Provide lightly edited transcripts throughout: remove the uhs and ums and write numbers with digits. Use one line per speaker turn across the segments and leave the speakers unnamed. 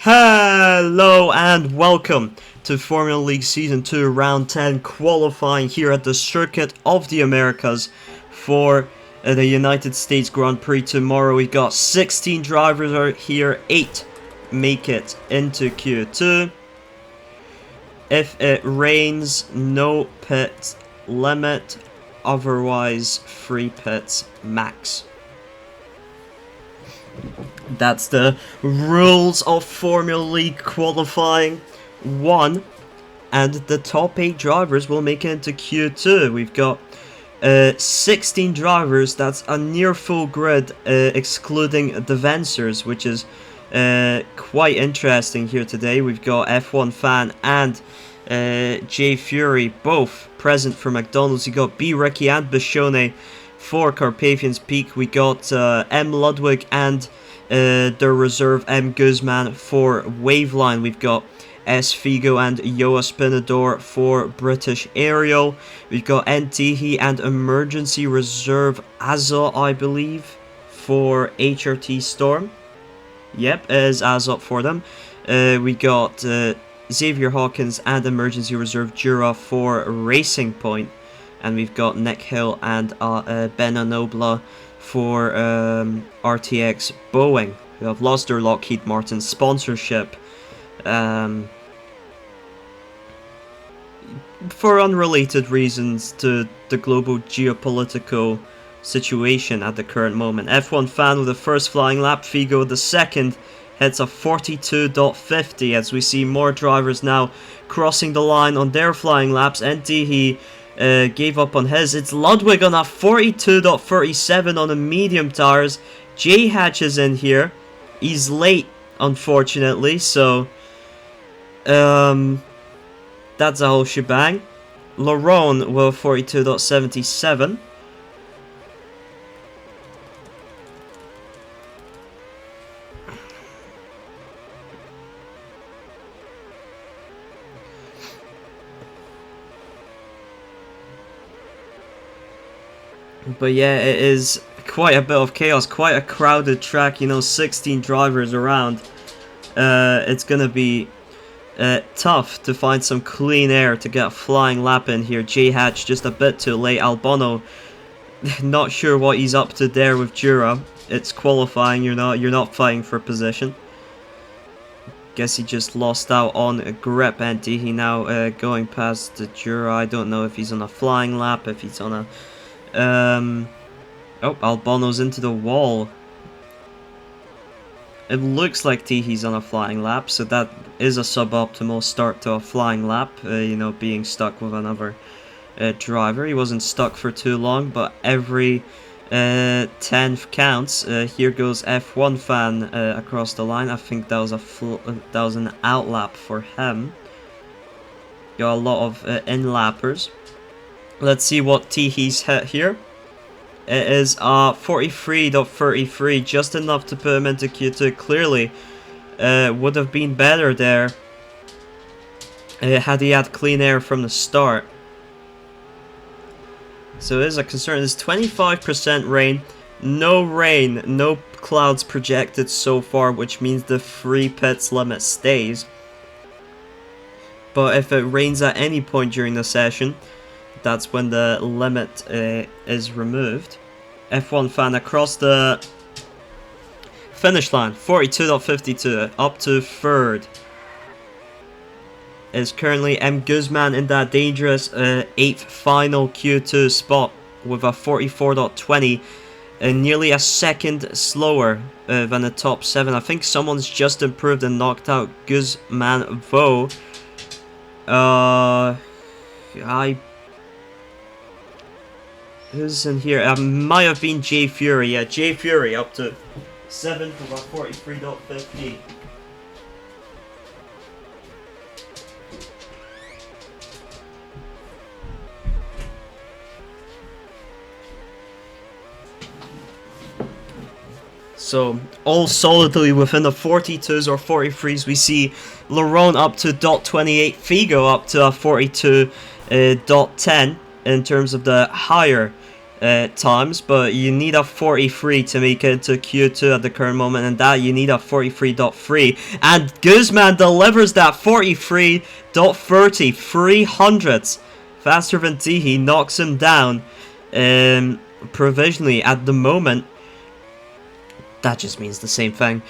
Hello and welcome to Formula League Season 2 Round 10 qualifying here at the Circuit of the Americas for the United States Grand Prix tomorrow. We got 16 drivers are here, 8 make it into Q2. If it rains, no pit limit, otherwise free pits max. That's the rules of Formula League qualifying 1, and the top 8 drivers will make it into Q2. We've got 16 drivers, that's a near full grid, excluding the Vencers, which is quite interesting here today. We've got F1 Fan and Jay Fury both present for McDonald's. You got B. Ricky and Bichone for Carpathian's Peak. We got M. Ludwig and their reserve M. Guzman for Waveline. We've got S. Figo and Yoa Spinador for British Aerial. We've got Ntihi and Emergency Reserve Azot, I believe, for HRT Storm. Yep, it is Azot for them. We got Xavier Hawkins and Emergency Reserve Jura for Racing Point. And we've got Nick Hill and Ben Anobla for RTX Boeing, who have lost their Lockheed Martin sponsorship for unrelated reasons to the global geopolitical situation at the current moment. F1 Fan with the first flying lap, Figo the second, hits a 42.50 as we see more drivers now crossing the line on their flying laps. Ntihi gave up on his. It's Ludwig on a 42.37 on the medium tires. J Hatch is in here. He's late, unfortunately, so that's a whole shebang. Laurent with 42.77. But yeah, it is quite a bit of chaos, quite a crowded track, you know, 16 drivers around. It's gonna be tough to find some clean air to get a flying lap in here. J Hatch just a bit too late. Albono, not sure what he's up to there with Jura. It's qualifying, you're not fighting for position. Guess he just lost out on a grip. Ntihi now going past the Jura. I don't know if he's on a flying lap, if he's on a oh, Albono's into the wall. It looks like Tihi's on a flying lap, so that is a suboptimal start to a flying lap, you know, being stuck with another driver. He wasn't stuck for too long, but every 10th counts. Here goes F1 Fan across the line. I think that was an out lap for him. Got a lot of in-lappers. Let's see what Tihi's hit here. It is 43.33, just enough to put him into Q2. Clearly, would have been better there had he had clean air from the start. So it is a concern. There's 25% rain. No clouds projected so far, which means the free pits limit stays. But if it rains at any point during the session, that's when the limit is removed. F1 Fan across the finish line, 42.52, up to third. Is currently M. Guzman in that dangerous 8th final Q2 spot with a 44.20, nearly a second slower than the top 7. I think someone's just improved and knocked out Guzman Vo. Who's in here? Might have been Jay Fury. Yeah, Jay Fury up to 7th with a 43.50. So, all solidly within the 42s or 43s, we see Laurent up to .28, Figo up to a 42.10 in terms of the higher times, but you need a 43 to make it into Q2 at the current moment, and that you need a 43.3, and Guzman delivers that 43.30, 300ths faster than Tihi, knocks him down provisionally at the moment. That just means the same thing.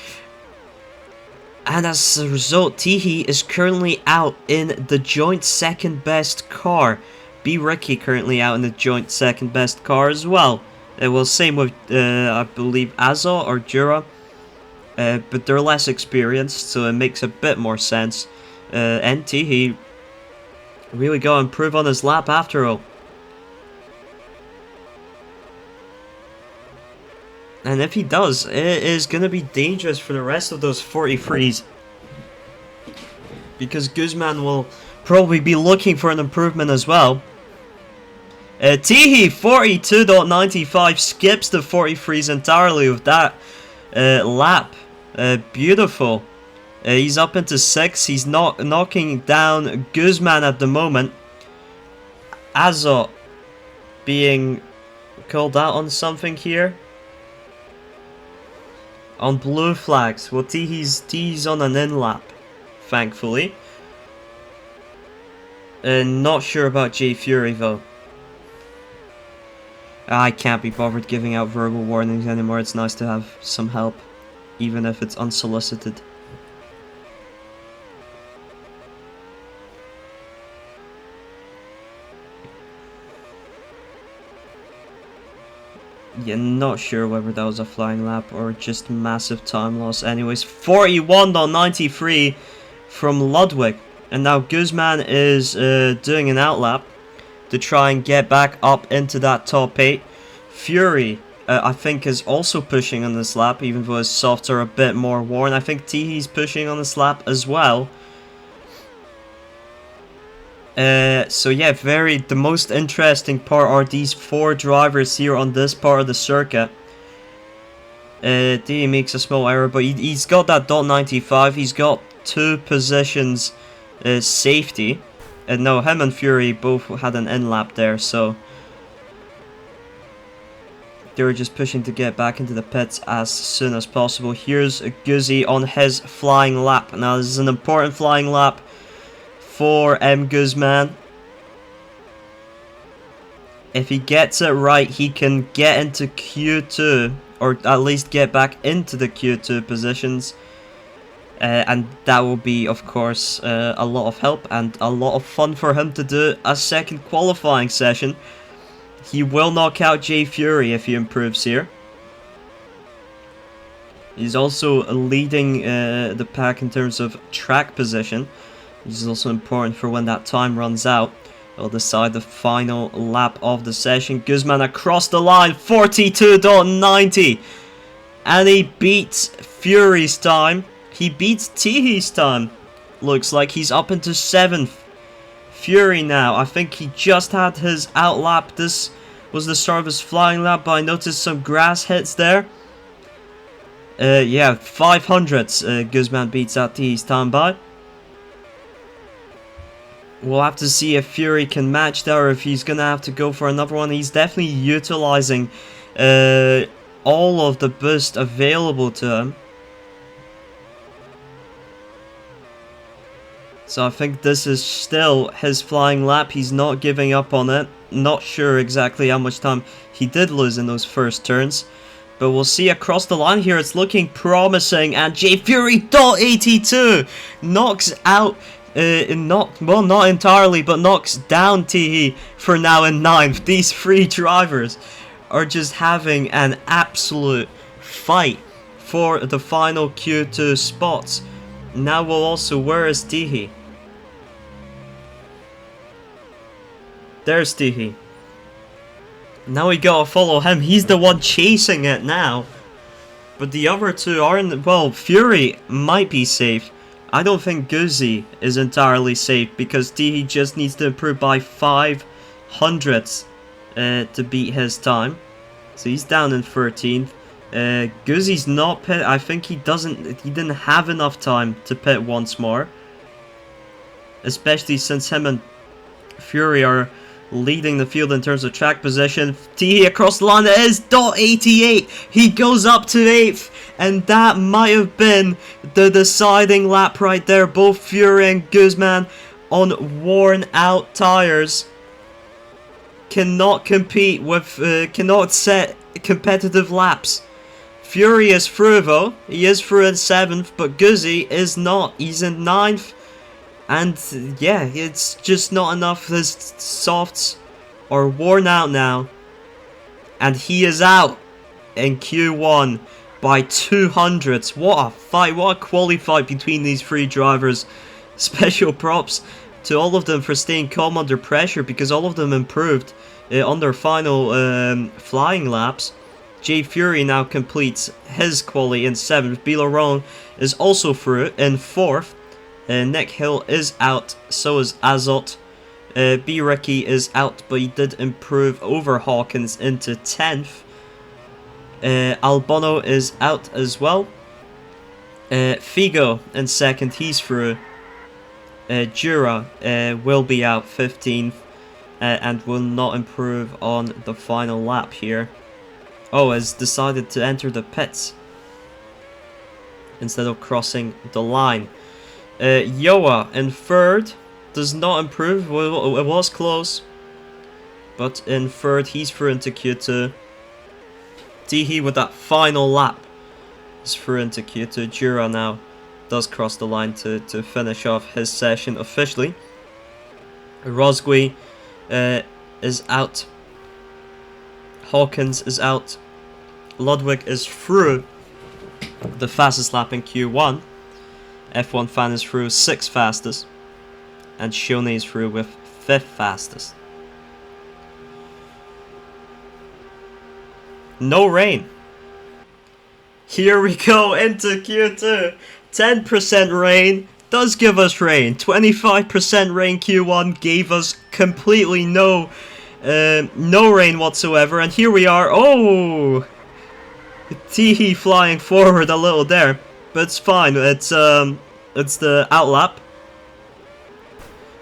And as a result, Tihi is currently out in the joint second best car. B. Ricky currently out in the joint second best car as well. Well, same with, I believe, Azo or Jura. But they're less experienced, so it makes a bit more sense. And Tihi really got to improve on his lap after all. And if he does, it is going to be dangerous for the rest of those 43s. Because Guzman will probably be looking for an improvement as well. Tihi 42.95 skips the 43s entirely with that lap. Beautiful. He's up into 6. He's not knocking down Guzman at the moment. Azo being called out on something here. On blue flags. Well, Tihi's on an in lap, thankfully. Not sure about J Fury though. I can't be bothered giving out verbal warnings anymore. It's nice to have some help, even if it's unsolicited. Yeah, not sure whether that was a flying lap or just massive time loss. Anyways, 41.93 from Ludwig. And now Guzman is doing an outlap to try and get back up into that top 8. Fury, I think, is also pushing on this lap, even though his softs are a bit more worn. I think Tihi's pushing on this lap as well. So yeah, the most interesting part are these 4 drivers here on this part of the circuit. Tihi makes a small error, but he's got that .95. He's got 2 positions safety. And no, him and Fury both had an in-lap there, so they were just pushing to get back into the pits as soon as possible. Here's Guzzi on his flying lap. Now, this is an important flying lap for M. Guzman. If he gets it right, he can get into Q2, or at least get back into the Q2 positions. And that will be, of course, a lot of help and a lot of fun for him to do a second qualifying session. He will knock out J Fury if he improves here. He's also leading the pack in terms of track position. He's also important for when that time runs out. We'll decide the final lap of the session. Guzman across the line, 42.90. And he beats Fury's time. He beats Tihi's time. Looks like he's up into 7th. Fury now, I think he just had his outlap. This was the start of his flying lap, but I noticed some grass hits there. Yeah, 500ths Guzman beats out Tihi's time by. We'll have to see if Fury can match that or if he's going to have to go for another one. He's definitely utilizing all of the boost available to him. So I think this is still his flying lap. He's not giving up on it. Not sure exactly how much time he did lose in those first turns. But we'll see across the line here. It's looking promising. And J Fury .82 knocks out, not entirely, but knocks down Tihi for now in 9th. These 3 drivers are just having an absolute fight for the final Q2 spots. Now we'll also, where is Tihi? There's Tihi. Now we gotta follow him. He's the one chasing it now. But the other 2 aren't. Well, Fury might be safe. I don't think Guzzi is entirely safe because Tihi just needs to improve by 500ths to beat his time. So he's down in 13th. Guzzi's not pit. I think he didn't have enough time to pit once more. Especially since him and Fury are leading the field in terms of track position. T across the line, it is .88. He goes up to 8th, and that might have been the deciding lap right there. Both Fury and Guzman on worn out tires cannot compete with, cannot set competitive laps. Fury is through though. He is through in 7th, but Guzzi is not. He's in 9th. And yeah, it's just not enough. His softs are worn out now. And he is out in Q1 by 200ths. What a fight. What a quality fight between these three drivers. Special props to all of them for staying calm under pressure, because all of them improved on their final flying laps. Jay Fury now completes his quali in 7th. B. Laurent is also through in 4th. Nick Hill is out, so is Azot. B. Ricky is out, but he did improve over Hawkins into 10th. Albano is out as well. Figo in 2nd, he's through. Jura will be out 15th and will not improve on the final lap here. Oh, has decided to enter the pits instead of crossing the line. Yoa in 3rd does not improve. Well, it was close, but in 3rd he's through into Q2. Tihi with that final lap is through into Q2. Jura now does cross the line to finish off his session officially. Rosgui is out. Hawkins is out. Ludwig is through the fastest lap in Q1. F1 fan is through 6th fastest. And Shone is through with 5th fastest. No rain. Here we go into Q2. 10% rain does give us rain. 25% rain Q1 gave us completely no rain whatsoever. And here we are. Oh! Teehee flying forward a little there. But it's fine. It's the outlap.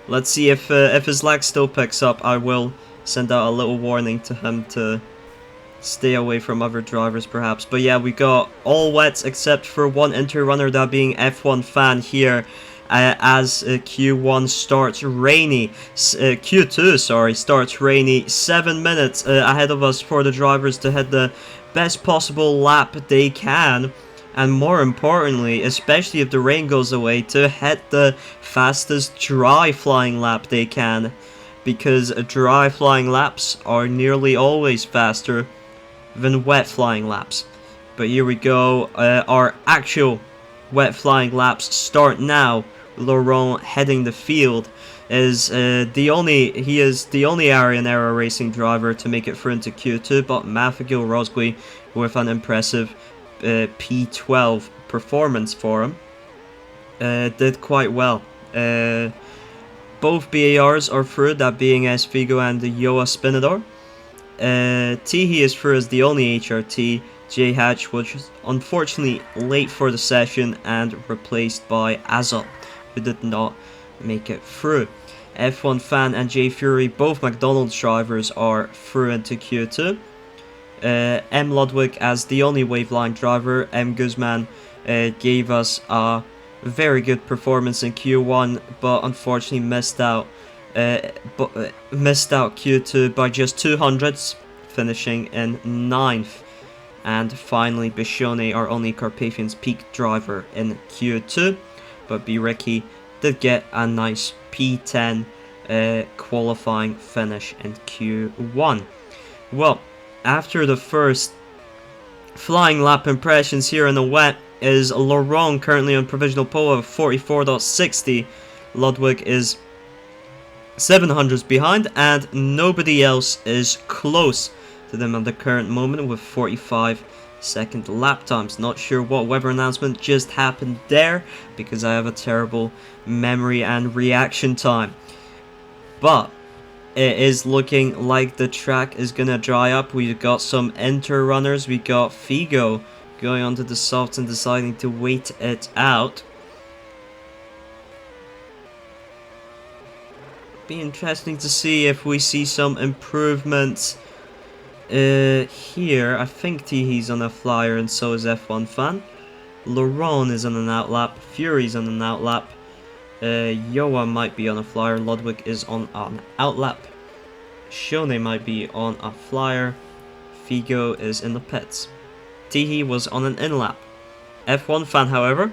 Let's see if his lag still picks up. I will send out a little warning to him to stay away from other drivers perhaps. But yeah, we got all wets except for one inter-runner, that being F1 fan here, as Q1 starts rainy. Q2, sorry, starts rainy. 7 minutes ahead of us for the drivers to hit the best possible lap they can. And more importantly, especially if the rain goes away, to hit the fastest dry flying lap they can. Because dry flying laps are nearly always faster than wet flying laps. But here we go, our actual wet flying laps start now. Laurent heading the field is the only Arian era racing driver to make it through into Q2, but Mafagil Rosgui with an impressive P12 performance for him did quite well. Both BARs are through, that being Esfigo and the Yoa Spinador. Teehee is through as the only HRT. J Hatch was unfortunately late for the session and replaced by Azot, who did not make it through. F1 fan and J Fury, both McDonald's drivers, are through into Q2. M Ludwig as the only Waveline driver. M Guzman gave us a very good performance in Q1, but unfortunately missed out Q2 by just 200ths, finishing in 9th. And finally, Bishone, our only Carpathians Peak driver in Q2, but B Ricky did get a nice P10 qualifying finish in Q1. Well, after the first flying lap impressions here in the wet, is Laurent currently on provisional pole of 44.60. Ludwig is 700s behind, and nobody else is close to them at the current moment with 45-second lap times. Not sure what weather announcement just happened there, because I have a terrible memory and reaction time. But it is looking like the track is gonna dry up. We've got some inter runners. We got Figo going onto the softs and deciding to wait it out. be interesting to see if we see some improvements here. I think Teehee's on a flyer and so is F1 Fan. Laurent is on an outlap. Fury's on an outlap. Yoa might be on a flyer. Ludwig is on an outlap. Shone might be on a flyer. Figo is in the pits. Teehee was on an in-lap. F1 Fan, however,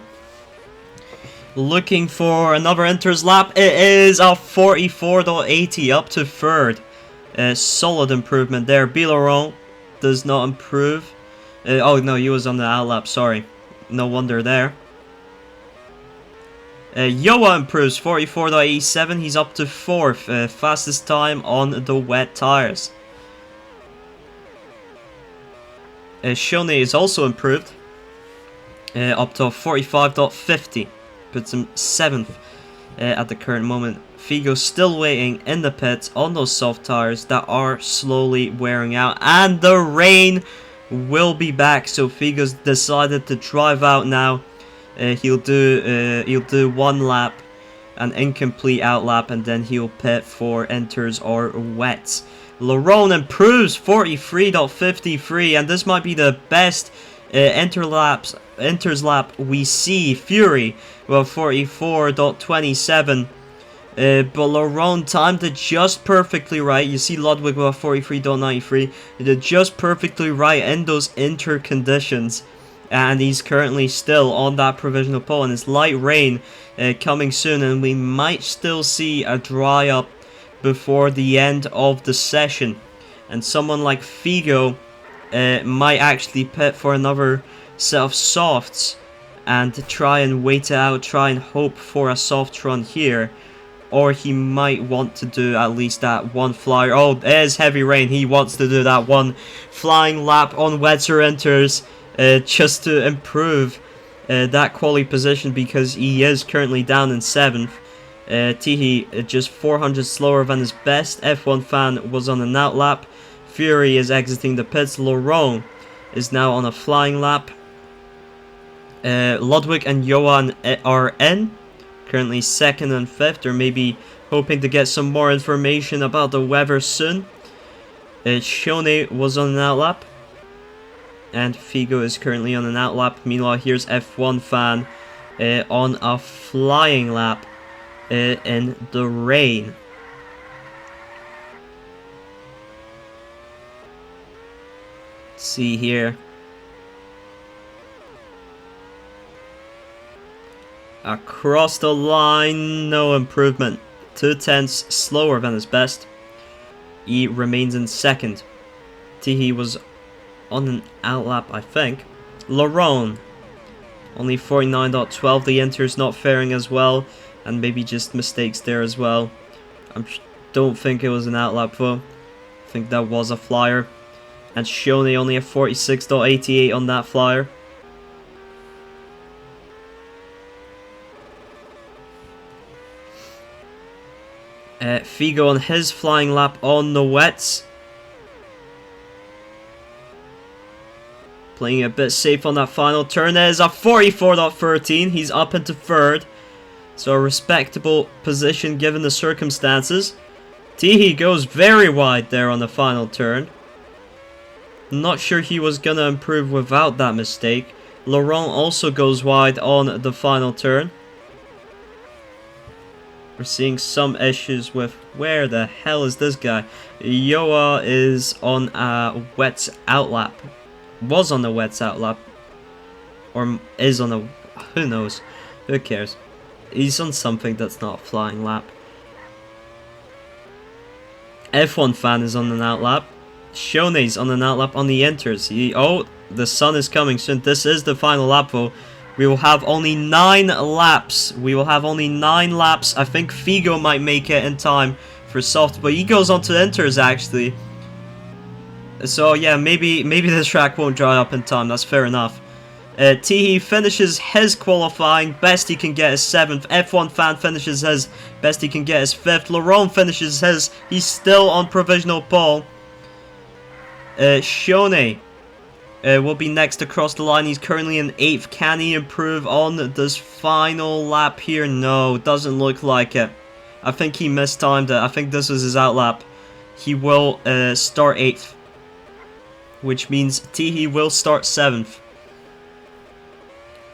looking for another enters lap. It is a 44.80 up to third. Solid improvement there. Laurent does not improve. Oh no, he was on the outlap, sorry. No wonder there. Yoa improves 44.87. He's up to fourth. Fastest time on the wet tires. Shone is also improved. Up to 45.50. Puts him 7th at the current moment. Figo still waiting in the pits on those soft tires that are slowly wearing out. And the rain will be back. So Figo's decided to drive out now. He'll do one lap, an incomplete outlap, and then he'll pit for enters or wets. Laurent improves 43.53, and this might be the best enters lap we see. Fury, well, 44.27. But Laurent timed it just perfectly right. You see Ludwig with 43.93. He did just perfectly right in those inter conditions. And he's currently still on that provisional pole. And it's light rain coming soon. And we might still see a dry up before the end of the session. And someone like Figo might actually pit for another set of softs. And try and wait it out. Try and hope for a soft run here. Or he might want to do at least that one flyer. Oh, there's heavy rain. He wants to do that one flying lap on wets or enters. Just to improve that quality position, because he is currently down in 7th. Teehee just 400 slower than his best. F1 Fan was on an outlap. Fury is exiting the pits. Laurent is now on a flying lap. Ludwig and Johan are in. Currently 2nd and 5th. Or maybe hoping to get some more information about the weather soon. Shone was on an outlap. And Figo is currently on an outlap. Meanwhile, here's F1 Fan on a flying lap in the rain. Let's see here. Across the line, no improvement. 2/10 slower than his best. He remains in 2nd. Teehee was on an outlap, I think. Laurent, only 49.12. The inter's not faring as well, and maybe just mistakes there as well. I don't think it was an outlap though. I think that was a flyer. And Shone only a 46.88 on that flyer. Figo on his flying lap on the wets. Playing a bit safe on that final turn. There's a 44.13. He's up into 3rd. So a respectable position given the circumstances. Teehee goes very wide there on the final turn. Not sure he was going to improve without that mistake. Laurent also goes wide on the final turn. We're seeing some issues with where the hell is this guy? Yoa is on a wets outlap. Was on the wets outlap. Or is on a... who knows? Who cares? He's on something that's not a flying lap. F1 Fan is on an outlap. Shone's on an outlap on the enters. Oh, the sun is coming soon. This is the final lap though. We will have only 9 laps. We will have only 9 laps. I think Figo might make it in time for soft, but he goes on to enters actually. So yeah, maybe this track won't dry up in time. That's fair enough. Teehee finishes his qualifying. Best he can get is 7th. F1 Fan finishes his. Best he can get is 5th. Laurent finishes his. He's still on provisional pole. Shone will be next across the line. He's currently in 8th. Can he improve on this final lap here? No, doesn't look like it. I think he mistimed it. I think this was his outlap. He will start 8th. Which means Teehee will start 7th.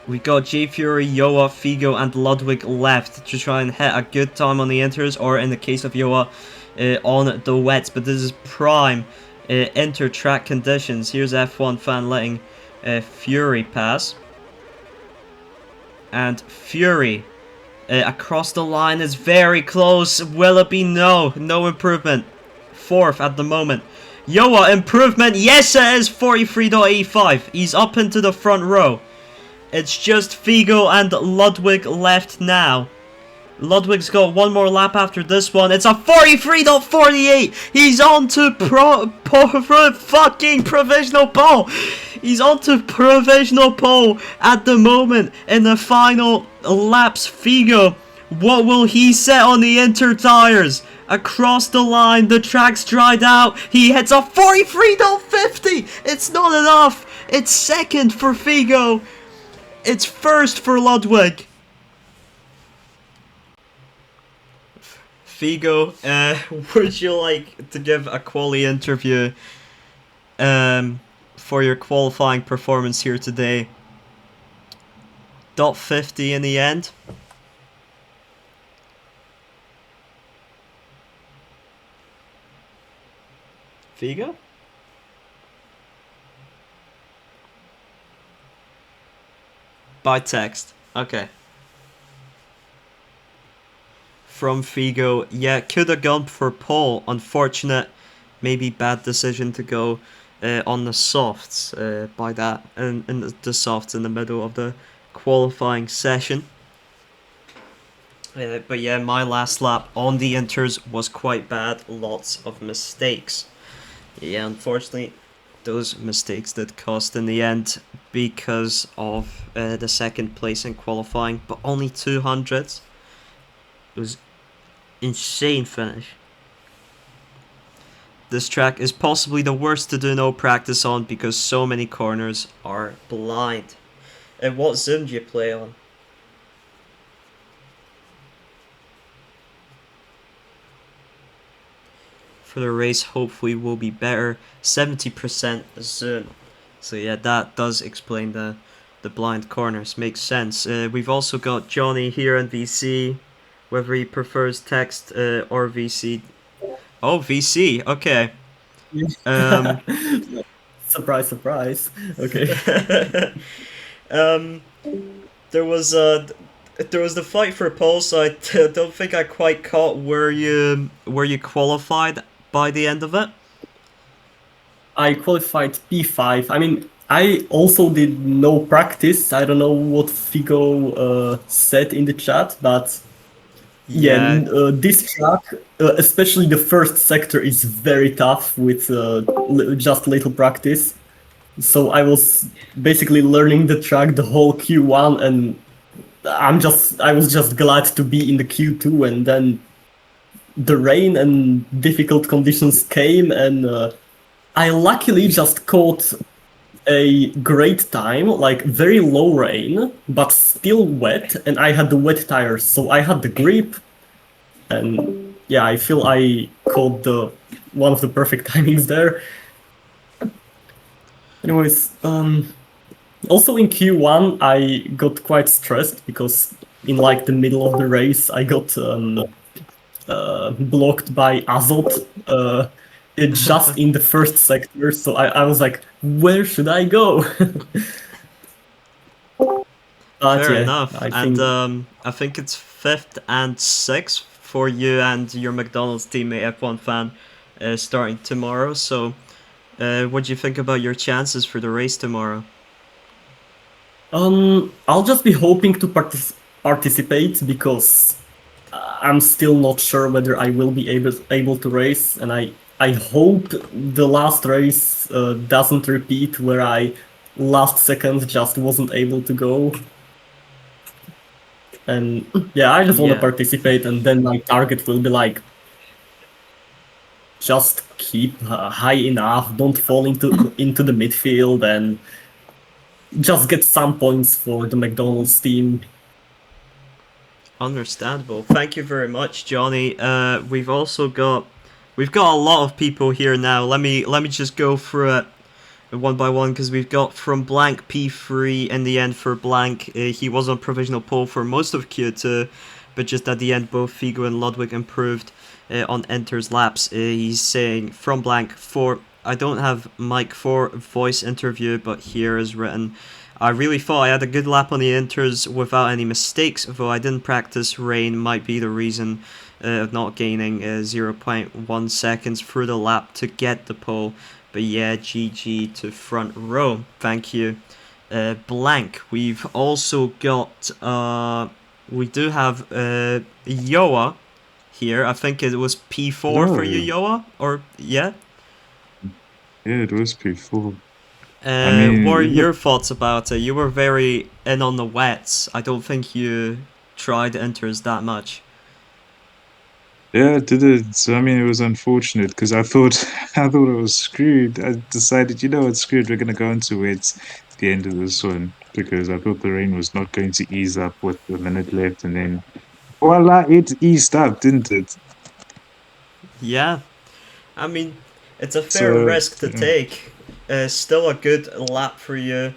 We got J Fury, Yoa, Figo, and Ludwig left to try and hit a good time on the inters, or in the case of Yoa, on the wets. But this is prime inter track conditions. Here's F1 fan letting Fury pass. And Fury across the line is very close. Will it be? No. No improvement. 4th at the moment. Yoa, improvement. Yes, it is 43.85. He's up into the front row. It's just Figo and Ludwig left now. Ludwig's got one more lap after this one. It's a 43.48. He's on to fucking provisional pole. He's on to provisional pole at the moment in the final laps. Figo, what will he set on the inter tires? Across the line, the track's dried out. He hits a 43.50. It's not enough. It's 2nd for Figo. It's 1st for Ludwig. Figo, would you like to give a quali interview for your qualifying performance here today? .50 in the end. Figo? By text. Okay. From Figo. Yeah, could have gone for pole. Unfortunate. Maybe bad decision to go on the softs by that. And the softs in the middle of the qualifying session. But yeah, my last lap on the inters was quite bad. Lots of mistakes. Yeah, unfortunately, those mistakes did cost in the end because of the 2nd place in qualifying, but only 200s. It was insane finish. This track is possibly the worst to do no practice on because so many corners are blind. And what zone do you play on? For the race, hopefully will be better. 70% zoom. So yeah, that does explain the blind corners. Makes sense. We've also got Johnny here in VC, whether he prefers text or VC. Oh, VC. Okay.
Surprise, surprise. Okay.
There was the fight for pole, so I don't think I quite caught where you qualified by the end of it.
I qualified P5. I mean, I also did no practice. I don't know what Figo said in the chat, but yeah, this track, especially the first sector, is very tough with just little practice. So I was basically learning the track the whole Q1, and I was just glad to be in the Q2, and then the rain and difficult conditions came, and I luckily just caught a great time, like very low rain, but still wet, and I had the wet tires, so I had the grip, and yeah, I feel I caught one of the perfect timings there. Anyways, also in Q1 I got quite stressed because in like the middle of the race I got blocked by Azot just in the first sector, so I was like, where should I go?
Fair enough. I think it's 5th and 6th for you and your McDonald's teammate F1 fan starting tomorrow. So what do you think about your chances for the race tomorrow?
I'll just be hoping to participate because I'm still not sure whether I will be able to race, and I hope the last race doesn't repeat where I last second just wasn't able to go. And yeah, I just want to participate, and then my target will be like, just keep high enough, don't fall into the midfield, and just get some points for the McDonald's team.
Understandable. Thank you very much, Johnny. We've got a lot of people here now. Let me just go through it one by one because we've got from blank P3 in the end for blank. He was on provisional pole for most of Q2, but just at the end both Figo and Ludwig improved on enters laps. He's saying from blank for I don't have mic for voice interview, but here is written. I really thought I had a good lap on the inters without any mistakes, though I didn't practice. Rain might be the reason of not gaining 0.1 seconds through the lap to get the pole. But yeah, GG to front row. Thank you. Blank. We've also got we do have Yoa here. I think it was P4 for you,
No,
Yoa, or yeah.
yeah, it was P4. I mean,
What are
look,
your thoughts about it? You were very in on the wets. I don't think you tried enters that much.
yeah, I did it. So I mean, it was unfortunate because I thought I thought I was screwed. I decided, you know what, screwed. We're gonna go into it at the end of this one because I thought the rain was not going to ease up with a minute left, and then voila, it eased up, didn't it?
Yeah, I mean, it's a fair
So
risk to take. Still a good lap for you,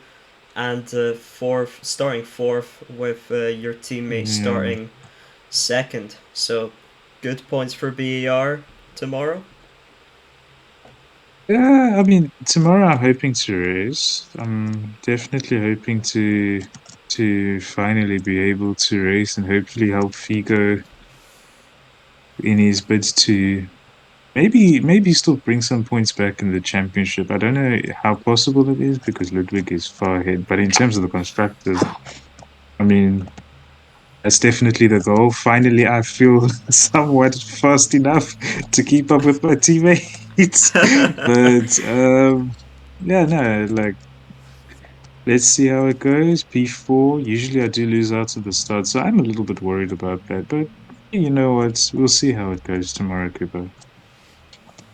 and starting fourth with your teammate
yeah,
starting second. So, good points for BAR tomorrow.
yeah. I mean, tomorrow I'm hoping to race. I'm definitely hoping to finally be able to race and hopefully help Figo in his bids to maybe still bring some points back in the championship. I don't know how possible it is because Ludwig is far ahead, but in terms of the constructors, I mean, that's definitely the goal. Finally, I feel somewhat fast enough to keep up with my teammates. But yeah, no, like let's see how it goes. P4. Usually I do lose out at the start, so I'm a little bit worried about that. But you know what? We'll see how it goes tomorrow, Cooper.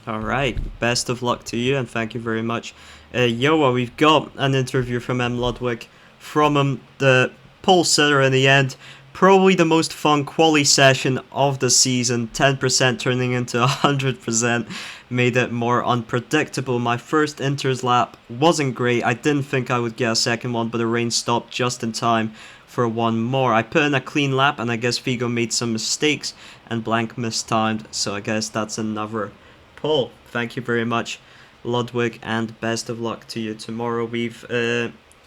All right. Best of luck to you, and thank you very much. Yoa, we've got an interview from M. Ludwig. From him, the pole sitter in the end. Probably the most fun quali session of the season. 10% turning into 100% made it more unpredictable. My first inters lap wasn't great. I didn't think I would get a second one, but the rain stopped just in time for one more. I put in a clean lap, and I guess Figo made some mistakes, and Blank mistimed, so I guess that's another Paul, thank you very much, Ludwig, and best of luck to you tomorrow. We've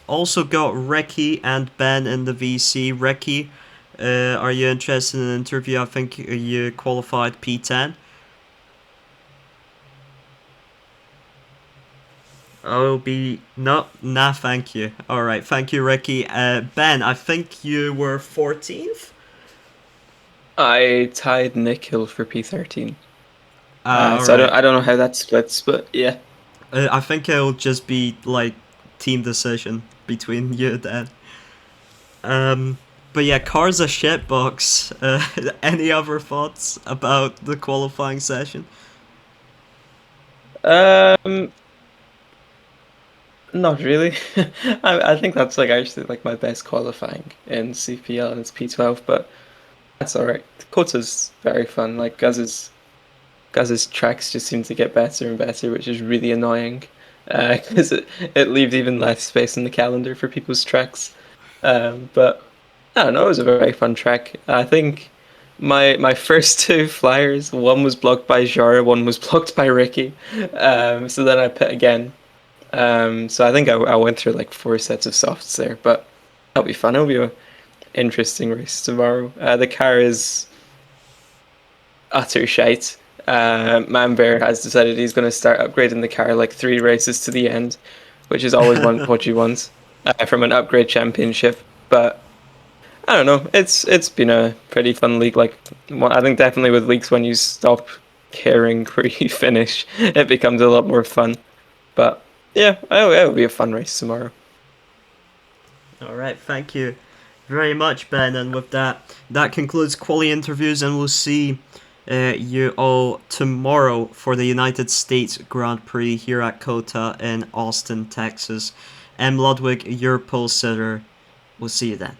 also got Reki and Ben in the VC. Reki, are you interested in an interview? I think you qualified P10. I'll be no, nah. Thank you. All right, thank you, Ricky. Ben, I think you were 14th.
I tied Nick Hill for P13.
All
So
right.
I don't know how that splits, but yeah.
I think it'll just be like team decision between you then. But yeah, car's a shitbox. Any other thoughts about the qualifying session?
Um, Not really. I think that's like actually like my best qualifying in CPL and it's P12, but that's all right. CotA's very fun. Like Gaz's tracks just seem to get better and better, which is really annoying. Because it leaves even less space in the calendar for people's tracks. But I don't know, it was a very fun track. I think my first two flyers, one was blocked by Jara, one was blocked by Ricky. So then I pit again. So I think I went through like four sets of softs there, but that'll be fun. It'll be an interesting race tomorrow. The car is utter shite. Manbear has decided he's going to start upgrading the car like three races to the end, which is always what you want from an upgrade championship. But I don't know. It's been a pretty fun league. Like I think definitely with leagues when you stop caring where you finish, it becomes a lot more fun. But yeah, it'll be a fun race tomorrow.
All right, thank you very much, Ben. And with that, that concludes quality interviews, and we'll see you all tomorrow for the United States Grand Prix here at COTA in Austin, Texas. M. Ludwig, your pole sitter. We'll see you then.